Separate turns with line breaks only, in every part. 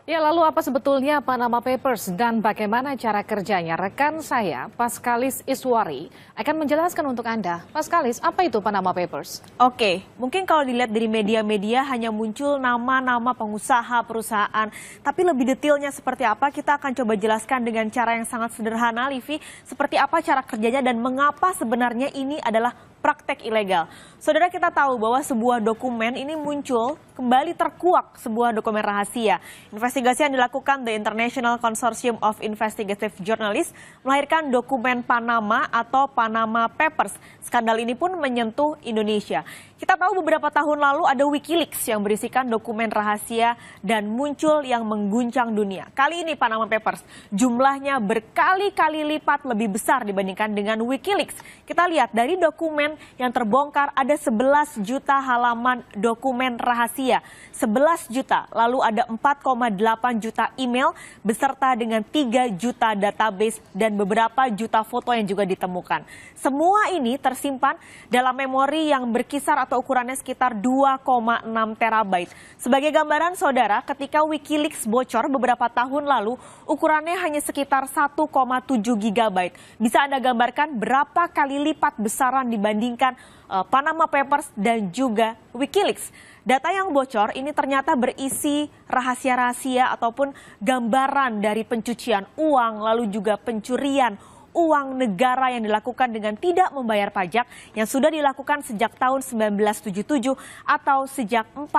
Ya, lalu apa sebetulnya Panama Papers dan bagaimana cara kerjanya? Rekan saya, Paskalis Iswari, akan menjelaskan untuk Anda. Paskalis, apa itu Panama Papers?
Oke, mungkin kalau dilihat dari media-media hanya muncul nama-nama pengusaha, perusahaan. Tapi lebih detailnya seperti apa, kita akan coba jelaskan dengan cara yang sangat sederhana, Livi. Seperti apa cara kerjanya dan mengapa sebenarnya ini adalah praktek ilegal. Saudara, kita tahu bahwa sebuah dokumen ini muncul kembali terkuak sebuah dokumen rahasia. Investigasi yang dilakukan The International Consortium of Investigative Journalists melahirkan dokumen Panama atau Panama Papers. Skandal ini pun menyentuh Indonesia. Kita tahu beberapa tahun lalu ada Wikileaks yang berisikan dokumen rahasia dan muncul yang mengguncang dunia. Kali ini Panama Papers jumlahnya berkali-kali lipat lebih besar dibandingkan dengan Wikileaks. Kita lihat dari dokumen yang terbongkar ada 11 juta halaman dokumen rahasia. 11 juta, lalu ada 4,8 juta email beserta dengan 3 juta database dan beberapa juta foto yang juga ditemukan. Semua ini tersimpan dalam memori yang berkisar atau ukurannya sekitar 2,6 terabyte. Sebagai gambaran saudara, ketika Wikileaks bocor beberapa tahun lalu, ukurannya hanya sekitar 1,7 gigabyte. Bisa Anda gambarkan berapa kali lipat besaran dibandingkan Panama Papers dan juga Wikileaks. Data yang bocor ini ternyata berisi rahasia-rahasia ataupun gambaran dari pencucian uang, lalu juga pencurian uang negara yang dilakukan dengan tidak membayar pajak yang sudah dilakukan sejak tahun 1977 atau sejak 40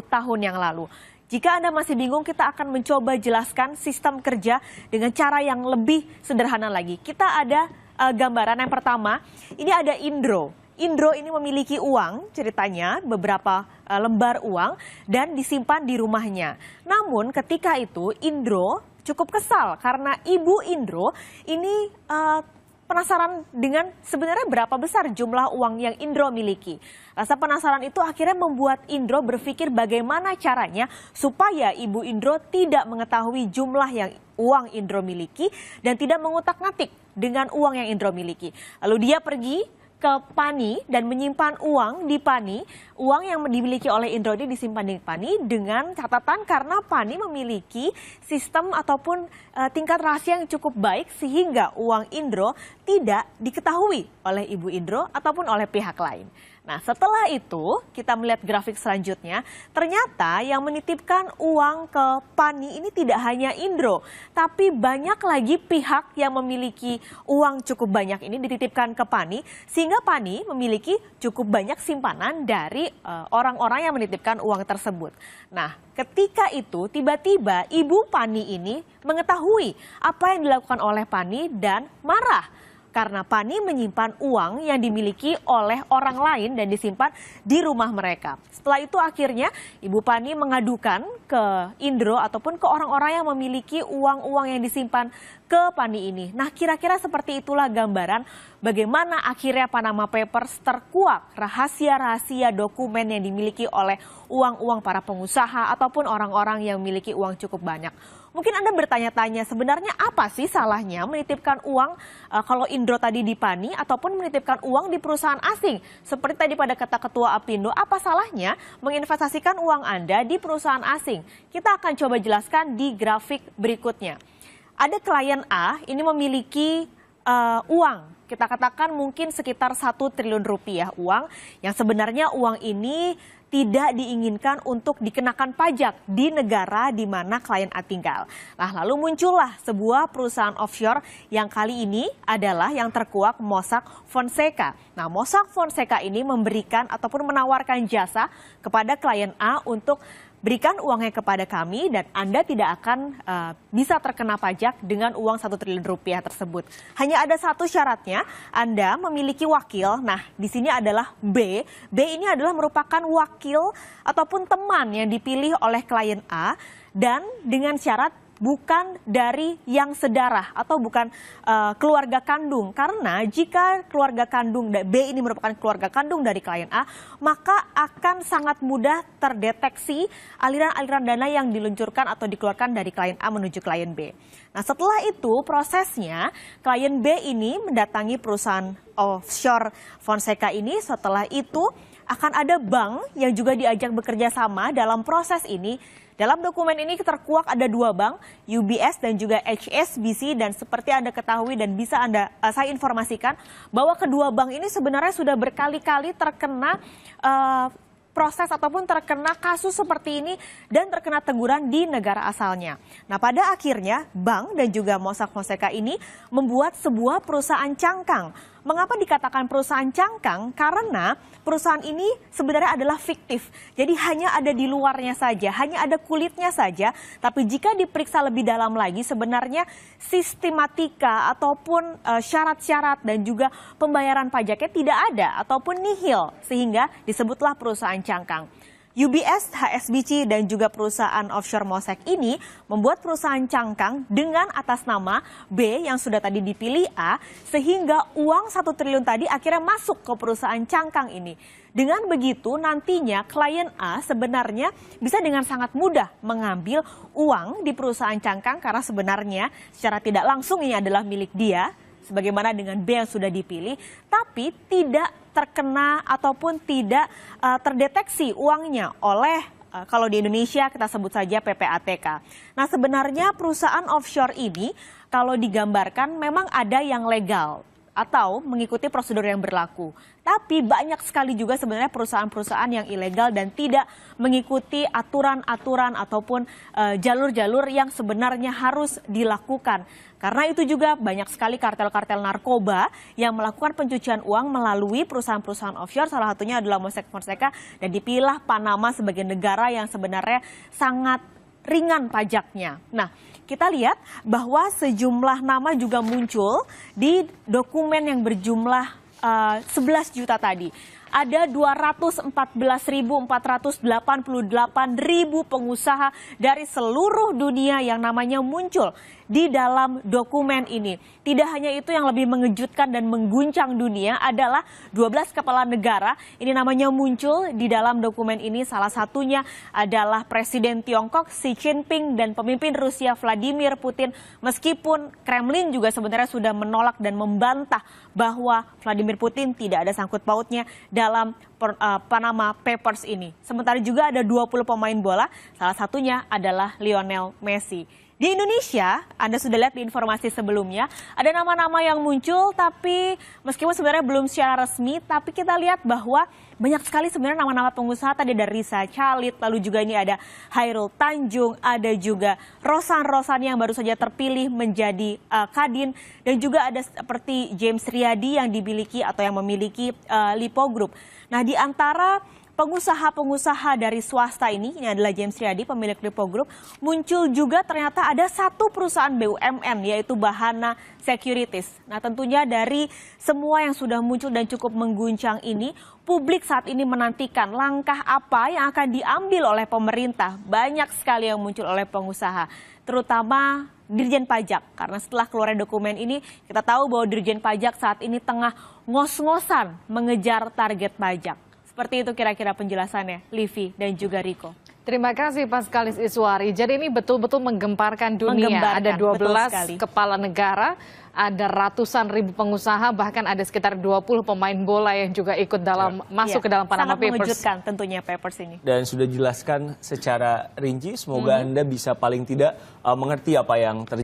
tahun yang lalu. Jika Anda masih bingung, kita akan mencoba jelaskan sistem kerja dengan cara yang lebih sederhana lagi. Kita ada gambaran yang pertama, ini ada Indro. Indro ini memiliki uang, ceritanya beberapa lembar uang dan disimpan di rumahnya. Namun ketika itu Indro cukup kesal karena ibu Indro ini penasaran dengan sebenarnya berapa besar jumlah uang yang Indro miliki. Rasa penasaran itu akhirnya membuat Indro berpikir bagaimana caranya supaya ibu Indro tidak mengetahui jumlah yang uang Indro miliki dan tidak mengutak-ngatik dengan uang yang Indro miliki. Lalu dia pergi ke Pani dan menyimpan uang di Pani. Uang yang dimiliki oleh Indro ini disimpan di Pani dengan catatan karena Pani memiliki sistem ataupun tingkat rahasia yang cukup baik sehingga uang Indro tidak diketahui oleh ibu Indro ataupun oleh pihak lain. Nah, setelah itu kita melihat grafik selanjutnya, ternyata yang menitipkan uang ke Pani ini tidak hanya Indro, tapi banyak lagi pihak yang memiliki uang cukup banyak ini dititipkan ke Pani, sehingga Pani memiliki cukup banyak simpanan dari orang-orang yang menitipkan uang tersebut. Nah, ketika itu tiba-tiba ibu Pani ini mengetahui apa yang dilakukan oleh Pani dan marah. Karena Pani menyimpan uang yang dimiliki oleh orang lain dan disimpan di rumah mereka. Setelah itu akhirnya Ibu Pani mengadukan ke Indro ataupun ke orang-orang yang memiliki uang-uang yang disimpan ke Pani ini. Nah, kira-kira seperti itulah gambaran bagaimana akhirnya Panama Papers terkuak rahasia-rahasia dokumen yang dimiliki oleh uang-uang para pengusaha ataupun orang-orang yang memiliki uang cukup banyak. Mungkin Anda bertanya-tanya sebenarnya apa sih salahnya menitipkan uang kalau Indro tadi di Pani ataupun menitipkan uang di perusahaan asing. Seperti tadi pada kata Ketua Apindo, apa salahnya menginvestasikan uang Anda di perusahaan asing? Kita akan coba jelaskan di grafik berikutnya. Ada klien A ini memiliki uang, kita katakan mungkin sekitar 1 triliun rupiah uang yang sebenarnya uang ini tidak diinginkan untuk dikenakan pajak di negara di mana klien A tinggal. Nah, lalu muncullah sebuah perusahaan offshore yang kali ini adalah yang terkuak Mossack Fonseca. Nah, Mossack Fonseca ini memberikan ataupun menawarkan jasa kepada klien A untuk berikan uangnya kepada kami dan Anda tidak akan bisa terkena pajak dengan uang 1 triliun rupiah tersebut. Hanya ada satu syaratnya, Anda memiliki wakil. Nah, di sini adalah B. B ini adalah merupakan wakil ataupun teman yang dipilih oleh klien A dan dengan syarat bukan dari yang sedarah atau bukan keluarga kandung. Karena jika keluarga kandung B ini merupakan keluarga kandung dari klien A, maka akan sangat mudah terdeteksi aliran-aliran dana yang diluncurkan atau dikeluarkan dari klien A menuju klien B. Nah, setelah itu prosesnya klien B ini mendatangi perusahaan offshore Fonseca ini. Setelah itu akan ada bank yang juga diajak bekerja sama dalam proses ini. Dalam dokumen ini terkuak ada 2 bank, UBS dan juga HSBC, dan seperti Anda ketahui dan bisa saya informasikan bahwa kedua bank ini sebenarnya sudah berkali-kali terkena proses ataupun terkena kasus seperti ini dan terkena teguran di negara asalnya. Nah, pada akhirnya bank dan juga Mossack Fonseca ini membuat sebuah perusahaan cangkang. Mengapa dikatakan perusahaan cangkang? Karena perusahaan ini sebenarnya adalah fiktif. Jadi hanya ada di luarnya saja, hanya ada kulitnya saja. Tapi jika diperiksa lebih dalam lagi, sebenarnya sistematika ataupun syarat-syarat dan juga pembayaran pajaknya tidak ada ataupun nihil. Sehingga disebutlah perusahaan cangkang. UBS, HSBC, dan juga perusahaan offshore Mossack ini membuat perusahaan cangkang dengan atas nama B yang sudah tadi dipilih A, sehingga uang 1 triliun tadi akhirnya masuk ke perusahaan cangkang ini. Dengan begitu nantinya klien A sebenarnya bisa dengan sangat mudah mengambil uang di perusahaan cangkang karena sebenarnya secara tidak langsung ini adalah milik dia, sebagaimana dengan B yang sudah dipilih, tapi tidak terkena ataupun tidak terdeteksi uangnya oleh kalau di Indonesia kita sebut saja PPATK. Nah, sebenarnya perusahaan offshore ini kalau digambarkan memang ada yang legal atau mengikuti prosedur yang berlaku. Tapi banyak sekali juga sebenarnya perusahaan-perusahaan yang ilegal dan tidak mengikuti aturan-aturan ataupun jalur-jalur yang sebenarnya harus dilakukan. Karena itu juga banyak sekali kartel-kartel narkoba yang melakukan pencucian uang melalui perusahaan-perusahaan offshore, salah satunya adalah Mossack Fonseca, dan dipilih Panama sebagai negara yang sebenarnya sangat ringan pajaknya. Nah, kita lihat bahwa sejumlah nama juga muncul di dokumen yang berjumlah 11 juta tadi. Ada 214.488.000 pengusaha dari seluruh dunia yang namanya muncul di dalam dokumen ini. Tidak hanya itu, yang lebih mengejutkan dan mengguncang dunia adalah 12 kepala negara ini namanya muncul di dalam dokumen ini. Salah satunya adalah Presiden Tiongkok Xi Jinping dan pemimpin Rusia Vladimir Putin. Meskipun Kremlin juga sebenarnya sudah menolak dan membantah bahwa Vladimir Putin tidak ada sangkut pautnya dalam Panama Papers ini. Sementara juga ada 20 pemain bola, salah satunya adalah Lionel Messi. Di Indonesia, Anda sudah lihat di informasi sebelumnya, ada nama-nama yang muncul, tapi meskipun sebenarnya belum secara resmi, tapi kita lihat bahwa banyak sekali sebenarnya nama-nama pengusaha. Tadi ada Risa Chalit, lalu juga ini ada Hairul Tanjung, ada juga Rosan yang baru saja terpilih menjadi Kadin, dan juga ada seperti James Riyadi yang dimiliki atau yang memiliki Lipo Group. Nah, di antara pengusaha-pengusaha dari swasta ini adalah James Riyadi, pemilik Lipo Group, muncul juga ternyata ada satu perusahaan BUMN yaitu Bahana Securities. Nah, tentunya dari semua yang sudah muncul dan cukup mengguncang ini, publik saat ini menantikan langkah apa yang akan diambil oleh pemerintah. Banyak sekali yang muncul oleh pengusaha, terutama Dirjen Pajak. Karena setelah keluarnya dokumen ini, kita tahu bahwa Dirjen Pajak saat ini tengah ngos-ngosan mengejar target pajak. Seperti itu kira-kira penjelasannya, Livi dan juga Riko.
Terima kasih Paskalis Iswari. Jadi ini betul-betul menggemparkan dunia. Ada 12 kepala negara, ada ratusan ribu pengusaha, bahkan ada sekitar 20 pemain bola yang juga ikut dalam masuk ke dalam Panama Papers.
Sangat mengejutkan tentunya Papers ini.
Dan sudah dijelaskan secara rinci, semoga Anda bisa paling tidak mengerti apa yang terjadi.